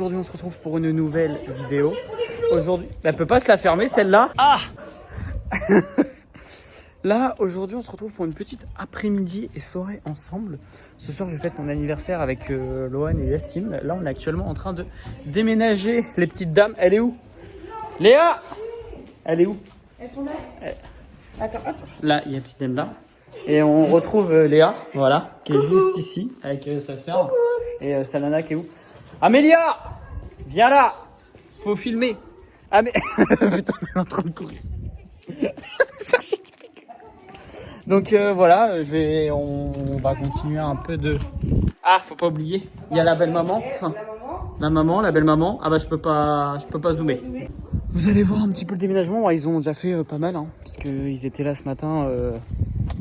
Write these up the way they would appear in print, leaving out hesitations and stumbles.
Aujourd'hui on se retrouve pour une nouvelle vidéo. Aujourd'hui, elle peut pas se la fermer celle-là. Ah Là aujourd'hui on se retrouve pour une petite après-midi et soirée ensemble. Ce soir je fête mon anniversaire avec Lohan et Yacine. Là on est actuellement en train de déménager les petites dames. Elle est où? Léa! Elle est où? Elles sont là. Attends, hop. Là il y a petite dame là. Et on retrouve Léa, voilà, qui est juste ici avec sa sœur. Et sa nana qui est où? Amélia! Viens là! Faut filmer. Ah mais... Putain, elle est en train de courir. Donc voilà, on va continuer un peu de... Ah, faut pas oublier, il y a la belle maman. Enfin, la belle maman. Ah bah je peux pas zoomer. Vous allez voir un petit peu le déménagement. Ouais, ils ont déjà fait pas mal, hein, parce qu'ils étaient là ce matin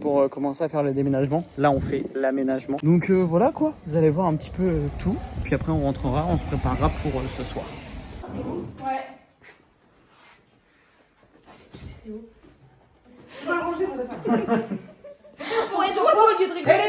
pour commencer à faire le déménagement. Là, on fait l'aménagement. Donc voilà quoi, vous allez voir un petit peu tout. Puis après, on rentrera, on se préparera pour ce soir. C'est où? Ouais. C'est où? On va ranger vos affaires. Bon, et toi, au lieu de rigoler.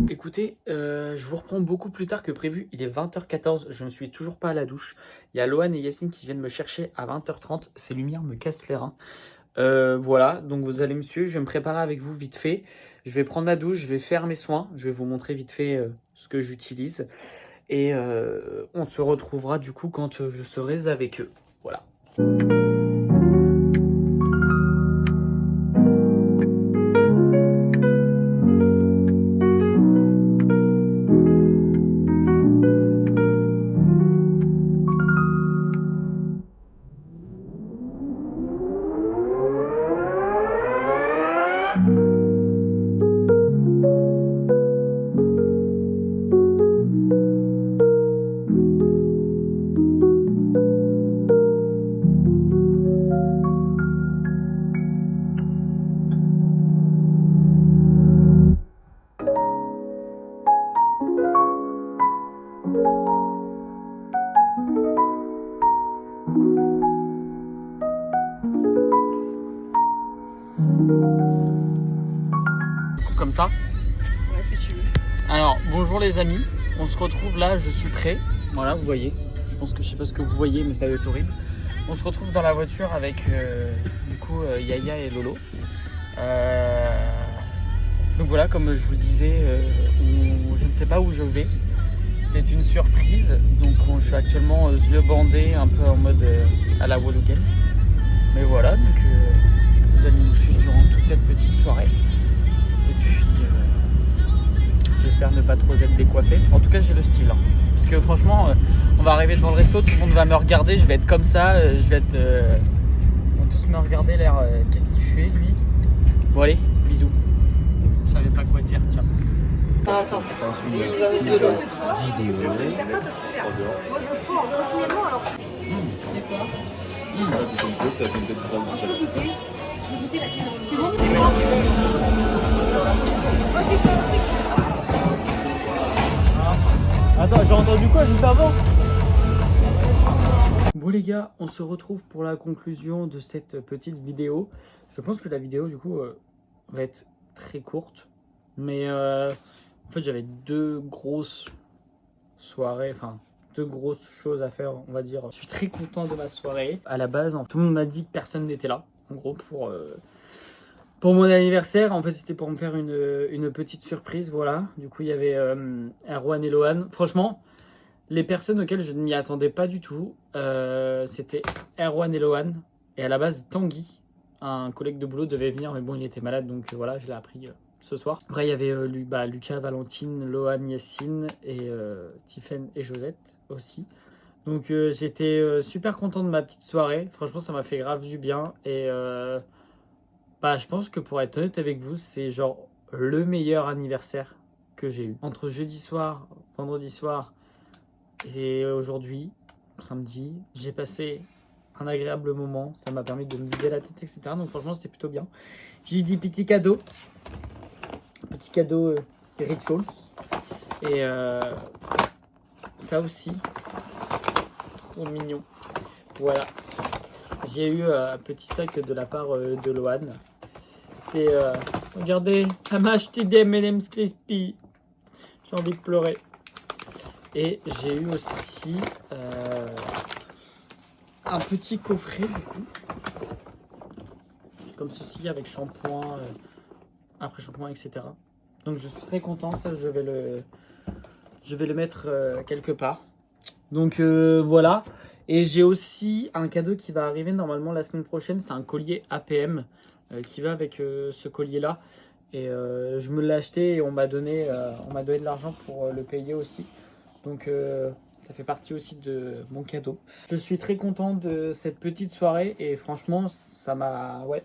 Écoutez, je vous reprends beaucoup plus tard que prévu. Il est 20h14, je ne suis toujours pas à la douche. Il y a Lohan et Yacine qui viennent me chercher à 20h30. Ces lumières me cassent les reins. Voilà, donc vous allez me suivre. Je vais me préparer avec vous vite fait. Je vais prendre la douche, je vais faire mes soins. Je vais vous montrer vite fait ce que j'utilise. Et on se retrouvera du coup quand je serai avec eux. Voilà. Comme ça. Ouais, si tu veux. Alors, bonjour les amis. On se retrouve là, je suis prêt. Voilà, vous voyez. Je pense que je sais pas ce que vous voyez, mais ça va être horrible. On se retrouve dans la voiture avec du coup Yaya et Lolo. Donc voilà, comme je vous le disais, je ne sais pas où je vais. C'est une surprise. Donc je suis actuellement yeux bandés, un peu en mode à la Wall Again. Mais voilà, donc vous allez nous suivre durant toute cette petite soirée. Et puis j'espère ne pas trop être décoiffé. En tout cas, j'ai le style. Hein. Parce que franchement, on va arriver devant le resto, tout le monde va me regarder, je vais être comme ça, je vais être... Ils vont tous me regarder, l'air... Qu'est-ce qu'il fait, lui? Bon allez, bisous. Je savais pas quoi dire, tiens. Ah, ça, c'est pas une vidéo. Moi je prends continuellement alors. Ça fait peut-être bizarre. Je peux goûter. Je vais goûter la tienne. C'est bon. Moi j'ai fait un truc. Attends, j'ai entendu quoi juste avant? Bon les gars, on se retrouve pour la conclusion de cette petite vidéo. Je pense que la vidéo du coup va être très courte. Mais en fait j'avais deux grosses soirées, enfin deux grosses choses à faire on va dire. Je suis très content de ma soirée. À la base, tout le monde m'a dit que personne n'était là. En gros pour mon anniversaire, en fait c'était pour me faire une petite surprise, voilà. Du coup il y avait Erwan et Lohan. Franchement, les personnes auxquelles je ne m'y attendais pas du tout, c'était Erwan et Lohan. Et à la base Tanguy. un collègue de boulot devait venir, mais bon, il était malade, donc voilà, je l'ai appris ce soir. Après, il y avait Lucas, Valentine, Lohan, Yassine et Tiffen et Josette aussi. Donc j'étais super content de ma petite soirée. Franchement, ça m'a fait grave du bien. Et je pense que pour être honnête avec vous, c'est genre le meilleur anniversaire que j'ai eu. Entre jeudi soir, vendredi soir et aujourd'hui, samedi, j'ai passé un agréable moment. Ça m'a permis de me vider la tête, etc. Donc franchement, c'était plutôt bien. J'ai eu des petits cadeaux. Petit cadeau des Rituals. Et ça aussi. Trop mignon. Voilà. J'ai eu un petit sac de la part de Lohan. C'est regardez, elle m'a acheté des M&M's Crispy. J'ai envie de pleurer. Et j'ai eu aussi un petit coffret du coup. Comme ceci avec shampoing, après shampoing, etc. Donc je suis très content. Ça, je vais le mettre quelque part. Donc voilà. Et j'ai aussi un cadeau qui va arriver normalement la semaine prochaine. C'est un collier APM qui va avec ce collier-là. Et je me l'ai acheté et on m'a donné de l'argent pour le payer aussi. Donc ça fait partie aussi de mon cadeau. Je suis très content de cette petite soirée et franchement, ça m'a... Ouais.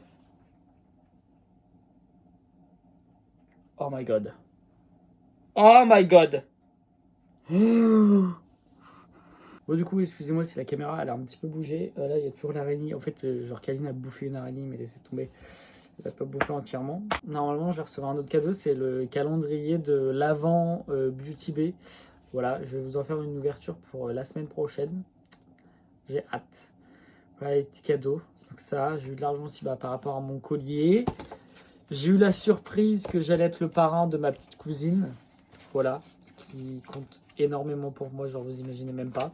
Oh my god. Oh my god. Bon, du coup, excusez-moi si la caméra elle a un petit peu bougé. Là, il y a toujours l'araignée. En fait, genre, Kaline a bouffé une araignée, mais laissez tomber. Elle n'a pas bouffé entièrement. Normalement, je vais recevoir un autre cadeau. C'est le calendrier de l'Avent Beauty Bay. Voilà, je vais vous en faire une ouverture pour la semaine prochaine. J'ai hâte. Voilà les petits cadeaux. Donc ça, j'ai eu de l'argent aussi par rapport à mon collier. J'ai eu la surprise que j'allais être le parrain de ma petite cousine. Voilà, ce qui compte énormément pour moi, genre vous imaginez même pas.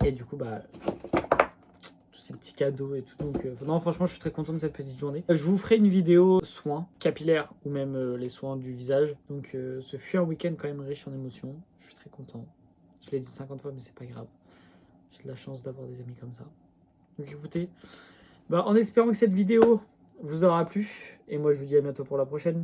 Et du coup, tous ces petits cadeaux et tout. Donc, non, franchement, je suis très content de cette petite journée. Je vous ferai une vidéo soins capillaires ou même les soins du visage. Donc, ce fut un week-end quand même riche en émotions. Je suis très content. Je l'ai dit 50 fois, mais c'est pas grave. J'ai de la chance d'avoir des amis comme ça. Donc, écoutez, en espérant que cette vidéo vous aura plu. Et moi, je vous dis à bientôt pour la prochaine.